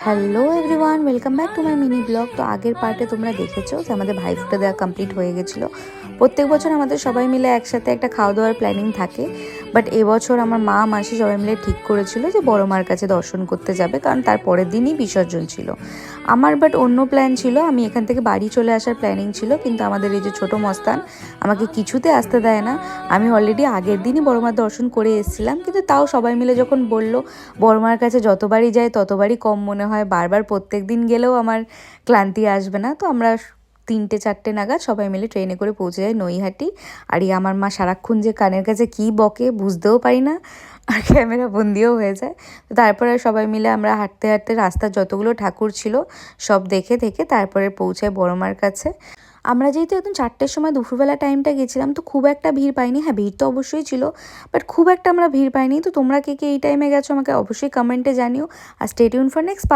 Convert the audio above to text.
Hello everyone, welcome back to my mini blog. তো আগের পার্টে তোমরা দেখেছো যে আমাদের ভাইফোঁটা দেওয়া কমপ্লিট হয়ে গেছিলো। প্রত্যেক বছর আমাদের সবাই মিলে একসাথে একটা খাওয়া দাওয়ার প্ল্যানিং থাকে, বাট এবছর আমার মা মাসি সবাই মিলে ঠিক করেছিল যে বড় মার কাছে দর্শন করতে যাবে, কারণ তার পরের দিনই বিসর্জন ছিল। আমার বাট অন্য প্ল্যান ছিল, আমি এখান থেকে বাড়ি চলে আসার প্ল্যানিং ছিল, কিন্তু আমাদের এই যে ছোটো মস্তান আমাকে কিছুতে আসতে দেয় না। আমি অলরেডি আগের দিনই বড় মার দর্শন করে এসেছিলাম, কিন্তু তাও সবাই মিলে যখন বলল বড় মার কাছে যতবারই যায় ততবারই কম মনে হয়, বারবার প্রত্যেক দিন গেলেও আমার ক্লান্তি আসবে না। তো আমরা 3টে-4টে নাগাদ সবাই মিলে ট্রেনে করে পৌঁছে যাই নৈহাটি। আর এই আমার মা সারাক্ষণ যে কানের কাছে কী বকে বুঝতেও পারি না, আর ক্যামেরা বন্দিও হয়ে যায়। তো তারপরে সবাই মিলে আমরা হাঁটতে হাঁটতে রাস্তার যতগুলো ঠাকুর ছিল সব দেখে দেখে তারপরে পৌঁছায় বড় মার কাছে। আমরা যেহেতু একদম 4টের সময় দুপুরবেলা টাইমটা গেছিলাম, তো খুব একটা ভিড় পাইনি। হ্যাঁ, ভিড় তো অবশ্যই ছিল, বাট খুব একটা আমরা ভিড় পাইনি। তো তোমরা কে কে এই টাইমে গেছো আমাকে অবশ্যই কমেন্টে জানিও। আর stay tune for next part.